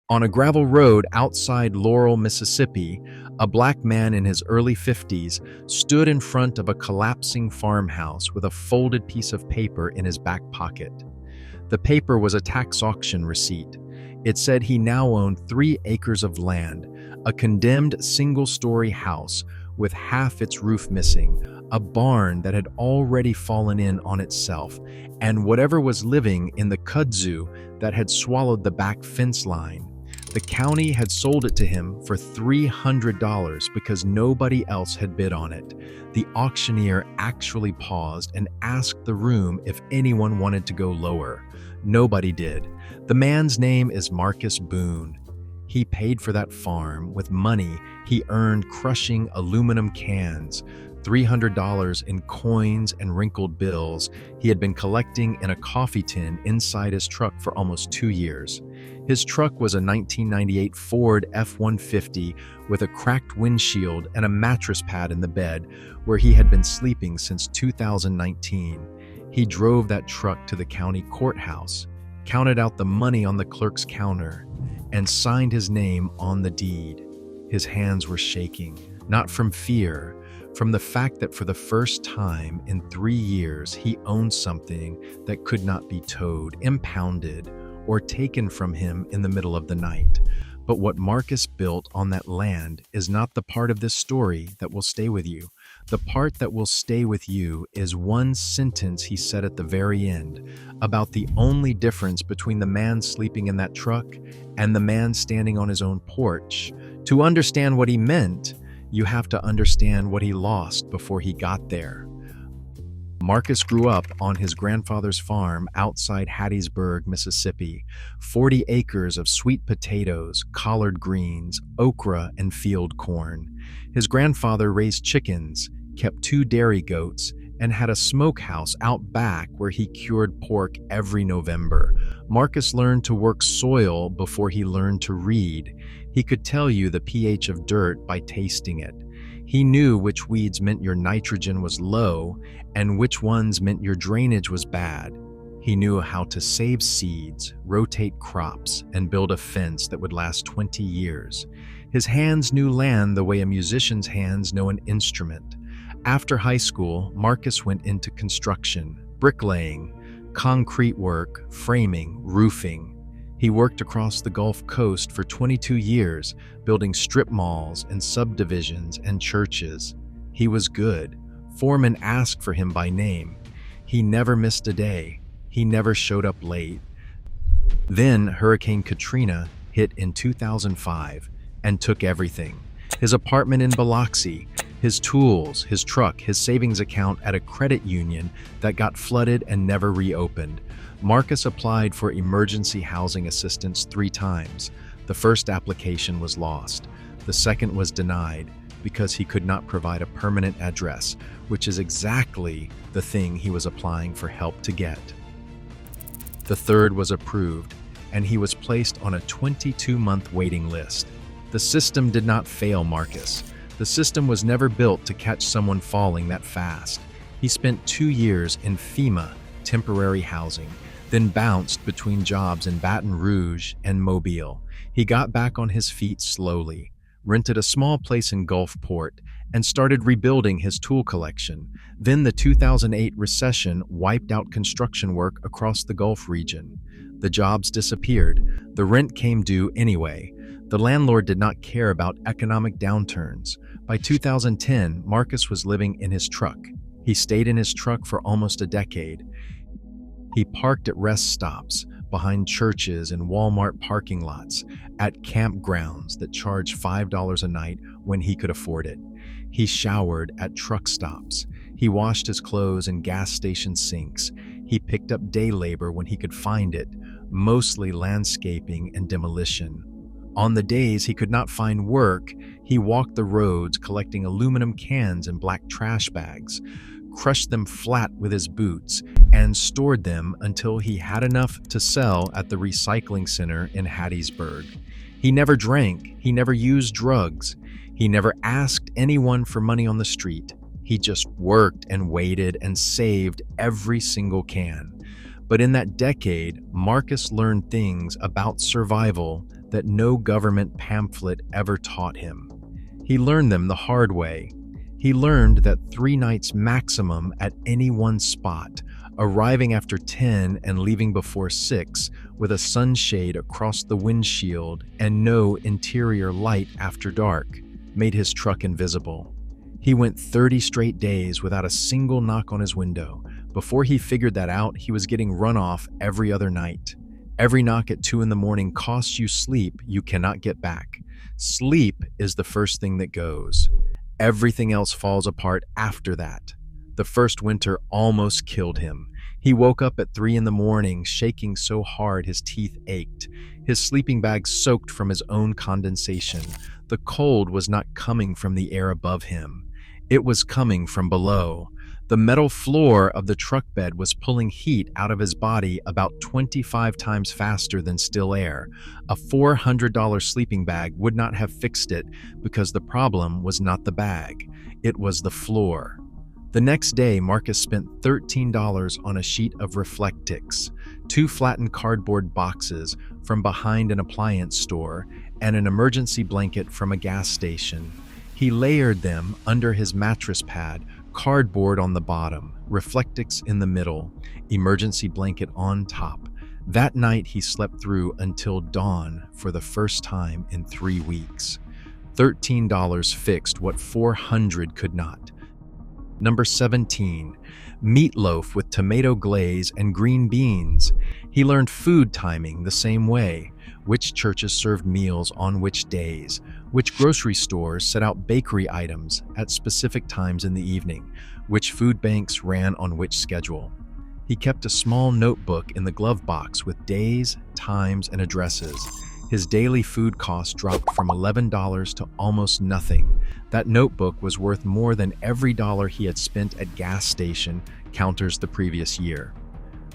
On a gravel road outside Laurel, Mississippi, a black man in his early 50s stood in front of a collapsing farmhouse with a folded piece of paper in his back pocket. The paper was a tax auction receipt. It said he now owned 3 acres of land, a condemned single-story house with half its roof missing, a barn that had already fallen in on itself, and whatever was living in the kudzu that had swallowed the back fence line. The county had sold it to him for $300 because nobody else had bid on it. The auctioneer actually paused and asked the room if anyone wanted to go lower. Nobody did. The man's name is Marcus Boone. He paid for that farm with money he earned crushing aluminum cans, $300 in coins and wrinkled bills he had been collecting in a coffee tin inside his truck for almost 2 years. His truck was a 1998 Ford F-150 with a cracked windshield and a mattress pad in the bed where he had been sleeping since 2019. He drove that truck to the county courthouse, counted out the money on the clerk's counter, and signed his name on the deed. His hands were shaking, not from fear, from the fact that for the first time in 3 years he owned something that could not be towed, impounded, or taken from him in the middle of the night. But what Marcus built on that land is not the part of this story that will stay with you. The part that will stay with you is one sentence he said at the very end about the only difference between the man sleeping in that truck and the man standing on his own porch. To understand what he meant, you have to understand what he lost before he got there. Marcus grew up on his grandfather's farm outside Hattiesburg, Mississippi. 40 acres of sweet potatoes, collard greens, okra, and field corn. His grandfather raised chickens, kept 2 dairy goats, and had a smokehouse out back where he cured pork every November. Marcus learned to work soil before he learned to read. He could tell you the pH of dirt by tasting it. He knew which weeds meant your nitrogen was low and which ones meant your drainage was bad. He knew how to save seeds, rotate crops, and build a fence that would last 20 years. His hands knew land the way a musician's hands know an instrument. After high school, Marcus went into construction, bricklaying, concrete work, framing, roofing. He worked across the Gulf Coast for 22 years, building strip malls and subdivisions and churches. He was good. Foremen asked for him by name. He never missed a day. He never showed up late. Then Hurricane Katrina hit in 2005 and took everything. His apartment in Biloxi, his tools, his truck, his savings account at a credit union that got flooded and never reopened. Marcus applied for emergency housing assistance 3 times. The first application was lost. The second was denied because he could not provide a permanent address, which is exactly the thing he was applying for help to get. The third was approved, and he was placed on a 22-month waiting list. The system did not fail Marcus. The system was never built to catch someone falling that fast. He spent 2 years in FEMA, temporary housing, then bounced between jobs in Baton Rouge and Mobile. He got back on his feet slowly, rented a small place in Gulfport, and started rebuilding his tool collection. Then the 2008 recession wiped out construction work across the Gulf region. The jobs disappeared. The rent came due anyway. The landlord did not care about economic downturns. By 2010, Marcus was living in his truck. He stayed in his truck for almost a decade. He parked at rest stops, behind churches and Walmart parking lots, at campgrounds that charged $5 a night when he could afford it. He showered at truck stops. He washed his clothes in gas station sinks. He picked up day labor when he could find it, mostly landscaping and demolition. On the days he could not find work, he walked the roads collecting aluminum cans and black trash bags, crushed them flat with his boots, and stored them until he had enough to sell at the recycling center in Hattiesburg. He never drank. He never used drugs. He never asked anyone for money on the street. He just worked and waited and saved every single can. But in that decade, Marcus learned things about survival that no government pamphlet ever taught him. He learned them the hard way. He learned that 3 nights maximum at any one spot, arriving after 10 and leaving before 6 with a sunshade across the windshield and no interior light after dark, made his truck invisible. He went 30 straight days without a single knock on his window. Before he figured that out, he was getting run off every other night. Every knock at 2 in the morning costs you sleep you cannot get back. Sleep is the first thing that goes. Everything else falls apart after that. The first winter almost killed him. He woke up at 3 in the morning, shaking so hard his teeth ached. His sleeping bag soaked from his own condensation. The cold was not coming from the air above him. It was coming from below. The metal floor of the truck bed was pulling heat out of his body about 25 times faster than still air. A $400 sleeping bag would not have fixed it because the problem was not the bag. It was the floor. The next day, Marcus spent $13 on a sheet of Reflectix, 2 flattened cardboard boxes from behind an appliance store, and an emergency blanket from a gas station. He layered them under his mattress pad, cardboard on the bottom, Reflectix in the middle, emergency blanket on top. That night he slept through until dawn for the first time in 3 weeks. $13 fixed what $400 could not. Number 17, meatloaf with tomato glaze and green beans. He learned food timing the same way. Which churches served meals on which days, which grocery stores set out bakery items at specific times in the evening, which food banks ran on which schedule. He kept a small notebook in the glove box with days, times, and addresses. His daily food costs dropped from $11 to almost nothing. That notebook was worth more than every dollar he had spent at gas station counters the previous year.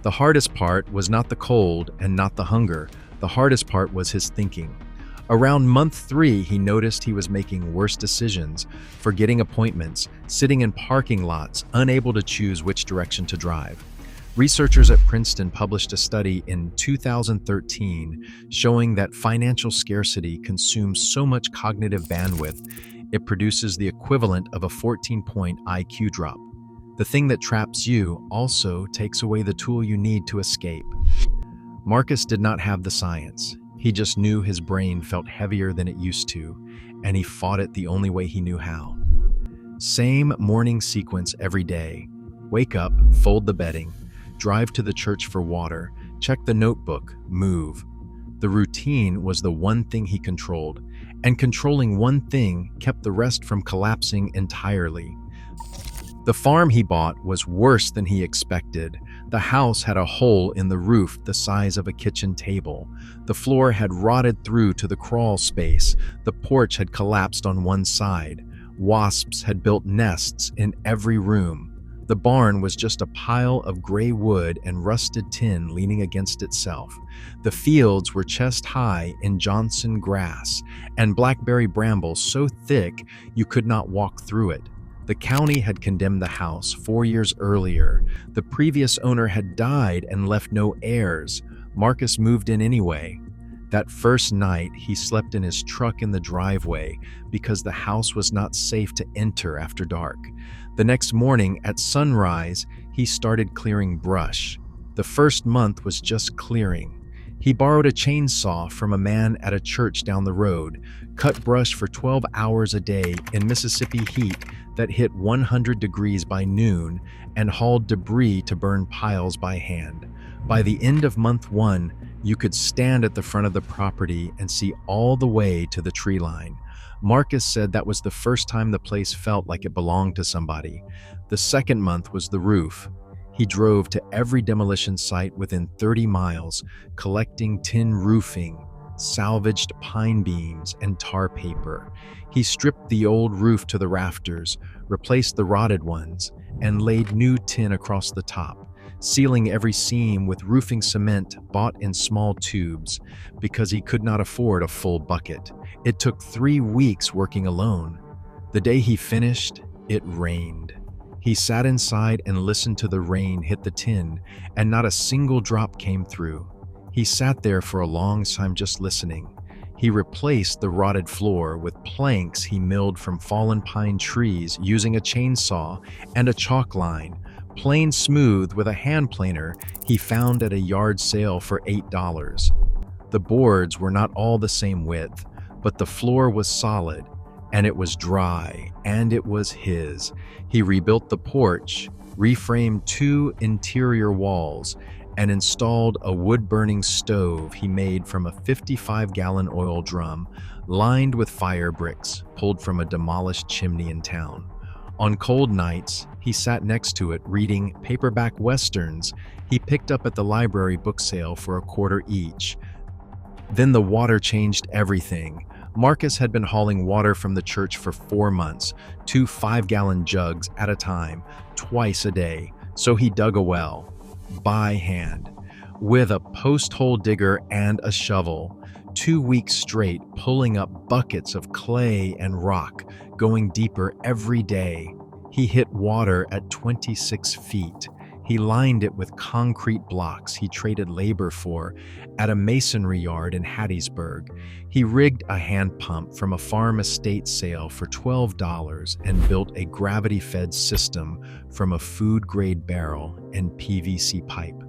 The hardest part was not the cold and not the hunger. The hardest part was his thinking. Around month 3, he noticed he was making worse decisions, forgetting appointments, sitting in parking lots, unable to choose which direction to drive. Researchers at Princeton published a study in 2013 showing that financial scarcity consumes so much cognitive bandwidth, it produces the equivalent of a 14-point IQ drop. The thing that traps you also takes away the tool you need to escape. Marcus did not have the science. He just knew his brain felt heavier than it used to, and he fought it the only way he knew how. Same morning sequence every day. Wake up, fold the bedding, drive to the church for water, check the notebook, move. The routine was the one thing he controlled, and controlling one thing kept the rest from collapsing entirely. The farm he bought was worse than he expected. The house had a hole in the roof the size of a kitchen table. The floor had rotted through to the crawl space. The porch had collapsed on one side. Wasps had built nests in every room. The barn was just a pile of gray wood and rusted tin leaning against itself. The fields were chest high in Johnson grass and blackberry brambles so thick you could not walk through it. The county had condemned the house 4 years earlier. The previous owner had died and left no heirs. Marcus moved in anyway. That first night, he slept in his truck in the driveway because the house was not safe to enter after dark. The next morning, at sunrise, he started clearing brush. The first month was just clearing. He borrowed a chainsaw from a man at a church down the road, cut brush for 12 hours a day in Mississippi heat that hit 100 degrees by noon, and hauled debris to burn piles by hand. By the end of month 1, you could stand at the front of the property and see all the way to the tree line. Marcus said that was the first time the place felt like it belonged to somebody. The second month was the roof. He drove to every demolition site within 30 miles, collecting tin roofing, salvaged pine beams, and tar paper. He stripped the old roof to the rafters, replaced the rotted ones, and laid new tin across the top, sealing every seam with roofing cement bought in small tubes because he could not afford a full bucket. It took 3 weeks working alone. The day he finished, it rained. He sat inside and listened to the rain hit the tin, and not a single drop came through. He sat there for a long time just listening. He replaced the rotted floor with planks he milled from fallen pine trees using a chainsaw and a chalk line, plain smooth with a hand planer he found at a yard sale for $8. The boards were not all the same width, but the floor was solid, and it was dry, and it was his. He rebuilt the porch, reframed 2 interior walls, and installed a wood-burning stove he made from a 55-gallon oil drum lined with fire bricks pulled from a demolished chimney in town. On cold nights, he sat next to it reading paperback westerns he picked up at the library book sale for $0.25 each. Then the water changed everything. Marcus had been hauling water from the church for 4 months, 2 5-gallon jugs at a time, twice a day. So he dug a well, by hand, with a post-hole digger and a shovel, 2 weeks straight, pulling up buckets of clay and rock, going deeper every day. He hit water at 26 feet. He lined it with concrete blocks he traded labor for at a masonry yard in Hattiesburg. He rigged a hand pump from a farm estate sale for $12 and built a gravity-fed system from a food-grade barrel and PVC pipe.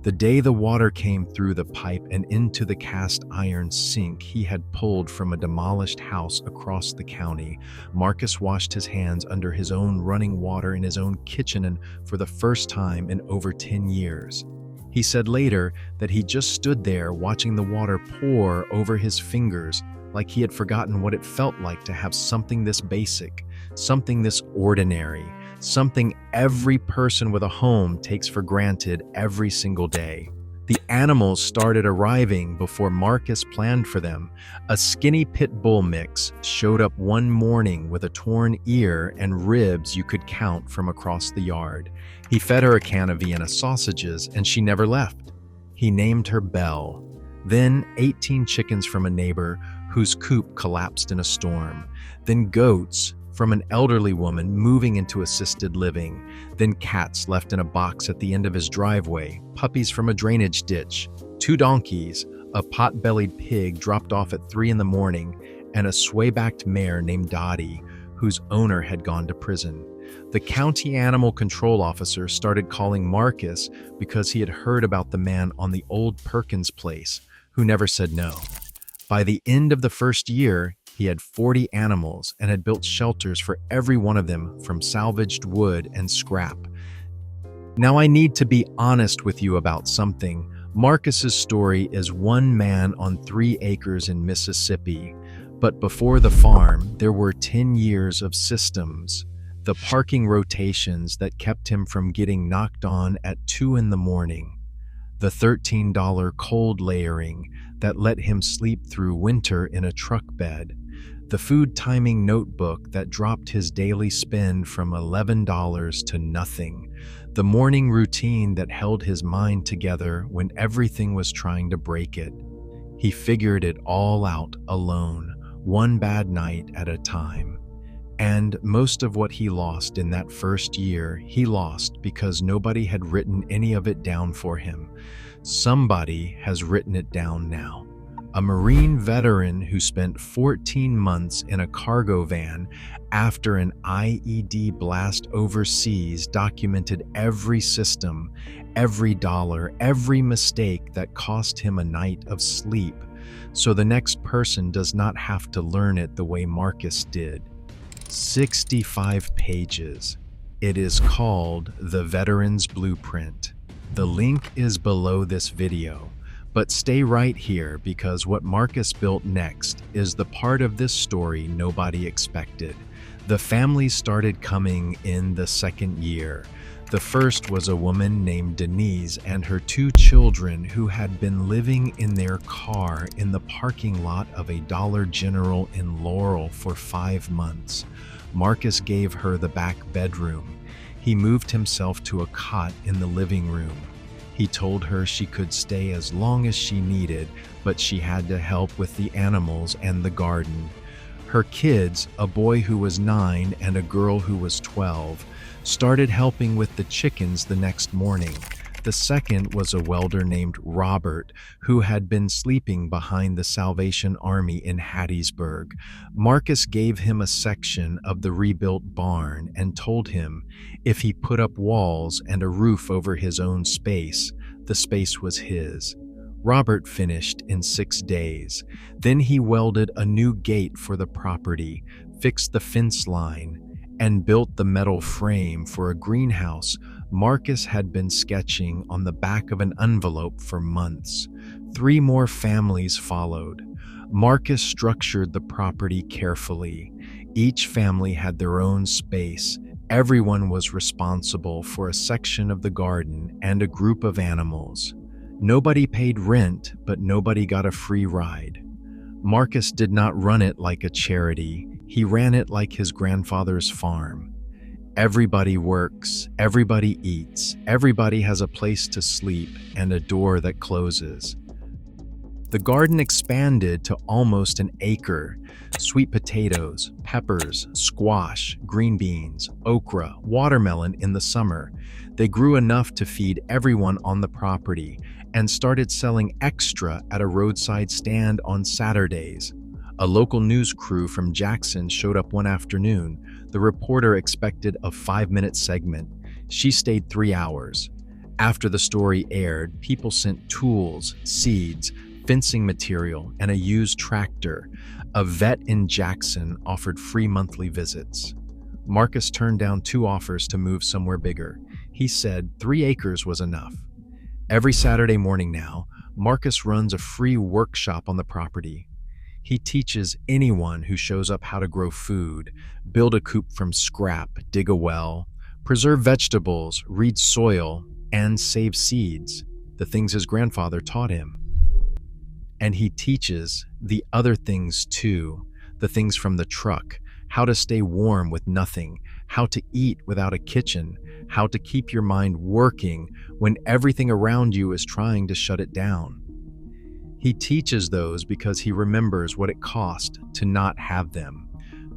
The day the water came through the pipe and into the cast iron sink he had pulled from a demolished house across the county, Marcus washed his hands under his own running water in his own kitchen, and for the first time in over 10 years. He said later that he just stood there watching the water pour over his fingers, like he had forgotten what it felt like to have something this basic, something this ordinary, something every person with a home takes for granted every single day. The animals started arriving before Marcus planned for them. A skinny pit bull mix showed up one morning with a torn ear and ribs you could count from across the yard. He fed her a can of Vienna sausages, and she never left. He named her Belle. Then 18 chickens from a neighbor whose coop collapsed in a storm. Then goats from an elderly woman moving into assisted living. Then cats left in a box at the end of his driveway, puppies from a drainage ditch, 2 donkeys, a pot-bellied pig dropped off at 3 in the morning, and a sway-backed mare named Dottie, whose owner had gone to prison. The county animal control officer started calling Marcus because he had heard about the man on the old Perkins place, who never said no. By the end of the first year, he had 40 animals and had built shelters for every one of them from salvaged wood and scrap. Now I need to be honest with you about something. Marcus's story is one man on 3 acres in Mississippi. But before the farm, there were 10 years of systems. The parking rotations that kept him from getting knocked on at 2 in the morning. The $13 cold layering that let him sleep through winter in a truck bed. The food timing notebook that dropped his daily spend from $11 to nothing. The morning routine that held his mind together when everything was trying to break it. He figured it all out alone, one bad night at a time. And most of what he lost in that first year, he lost because nobody had written any of it down for him. Somebody has written it down now. A Marine veteran who spent 14 months in a cargo van after an IED blast overseas documented every system, every dollar, every mistake that cost him a night of sleep, so the next person does not have to learn it the way Marcus did. 65 pages. It is called The Veteran's Blueprint. The link is below this video. But stay right here, because what Marcus built next is the part of this story nobody expected. The families started coming in the second year. The first was a woman named Denise and her 2 children who had been living in their car in the parking lot of a Dollar General in Laurel for 5 months. Marcus gave her the back bedroom. He moved himself to a cot in the living room. He told her she could stay as long as she needed, but she had to help with the animals and the garden. Her kids, a boy who was 9 and a girl who was 12, started helping with the chickens the next morning. The second was a welder named Robert, who had been sleeping behind the Salvation Army in Hattiesburg. Marcus gave him a section of the rebuilt barn and told him if he put up walls and a roof over his own space, the space was his. Robert finished in 6 days. Then he welded a new gate for the property, fixed the fence line, and built the metal frame for a greenhouse Marcus had been sketching on the back of an envelope for months. 3 more families followed. Marcus structured the property carefully. Each family had their own space. Everyone was responsible for a section of the garden and a group of animals. Nobody paid rent, but nobody got a free ride. Marcus did not run it like a charity. He ran it like his grandfather's farm. Everybody works, everybody eats, everybody has a place to sleep and a door that closes. The garden expanded to almost an acre. Sweet potatoes, peppers, squash, green beans, okra, watermelon in the summer. They grew enough to feed everyone on the property and started selling extra at a roadside stand on Saturdays. A local news crew from Jackson showed up one afternoon. The reporter expected a 5-minute segment. She stayed 3 hours. After the story aired, people sent tools, seeds, fencing material, and a used tractor. A vet in Jackson offered free monthly visits. Marcus turned down 2 offers to move somewhere bigger. He said 3 acres was enough. Every Saturday morning now, Marcus runs a free workshop on the property. He teaches anyone who shows up how to grow food, build a coop from scrap, dig a well, preserve vegetables, read soil, and save seeds, the things his grandfather taught him. And he teaches the other things too, the things from the truck, how to stay warm with nothing, how to eat without a kitchen, how to keep your mind working when everything around you is trying to shut it down. He teaches those because he remembers what it cost to not have them.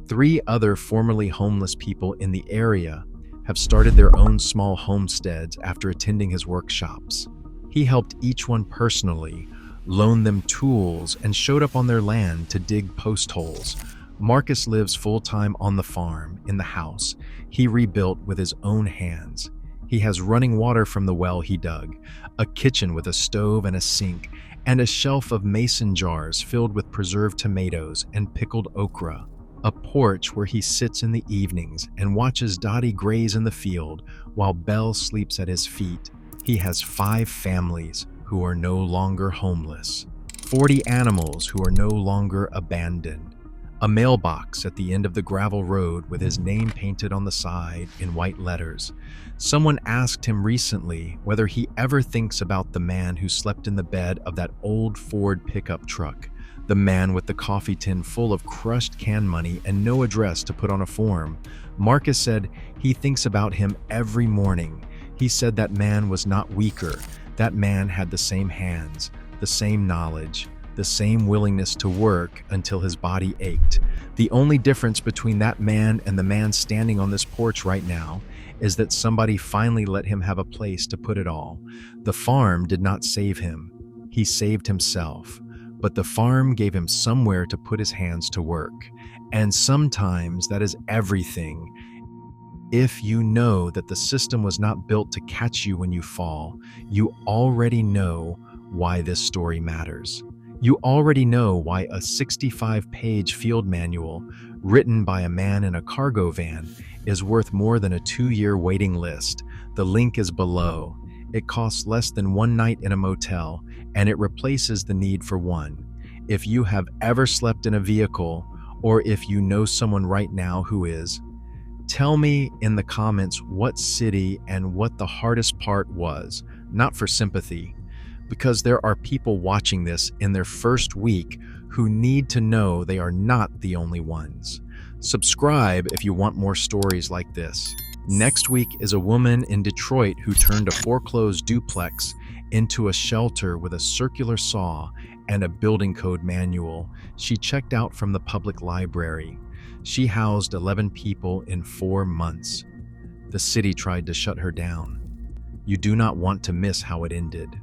3 other formerly homeless people in the area have started their own small homesteads after attending his workshops. He helped each one personally, loaned them tools, and showed up on their land to dig post holes. Marcus lives full-time on the farm, in the house he rebuilt with his own hands. He has running water from the well he dug, a kitchen with a stove and a sink, and a shelf of mason jars filled with preserved tomatoes and pickled okra, a porch where he sits in the evenings and watches Dottie graze in the field while Belle sleeps at his feet. He has 5 families who are no longer homeless, 40 animals who are no longer abandoned, a mailbox at the end of the gravel road with his name painted on the side in white letters. Someone asked him recently whether he ever thinks about the man who slept in the bed of that old Ford pickup truck, the man with the coffee tin full of crushed can money and no address to put on a form. Marcus said he thinks about him every morning. He said that man was not weaker. That man had the same hands, the same knowledge, the same willingness to work until his body ached. The only difference between that man and the man standing on this porch right now is that somebody finally let him have a place to put it all. The farm did not save him. He saved himself. But the farm gave him somewhere to put his hands to work. And sometimes that is everything. If you know that the system was not built to catch you when you fall, you already know why this story matters. You already know why a 65-page field manual written by a man in a cargo van is worth more than a 2-year waiting list. The link is below. It costs less than 1 night in a motel, and it replaces the need for one. If you have ever slept in a vehicle, or if you know someone right now who is, tell me in the comments what city and what the hardest part was, not for sympathy, because there are people watching this in their first week who need to know they are not the only ones. Subscribe if you want more stories like this. Next week is a woman in Detroit who turned a foreclosed duplex into a shelter with a circular saw and a building code manual she checked out from the public library. She housed 11 people in 4 months. The city tried to shut her down. You do not want to miss how it ended.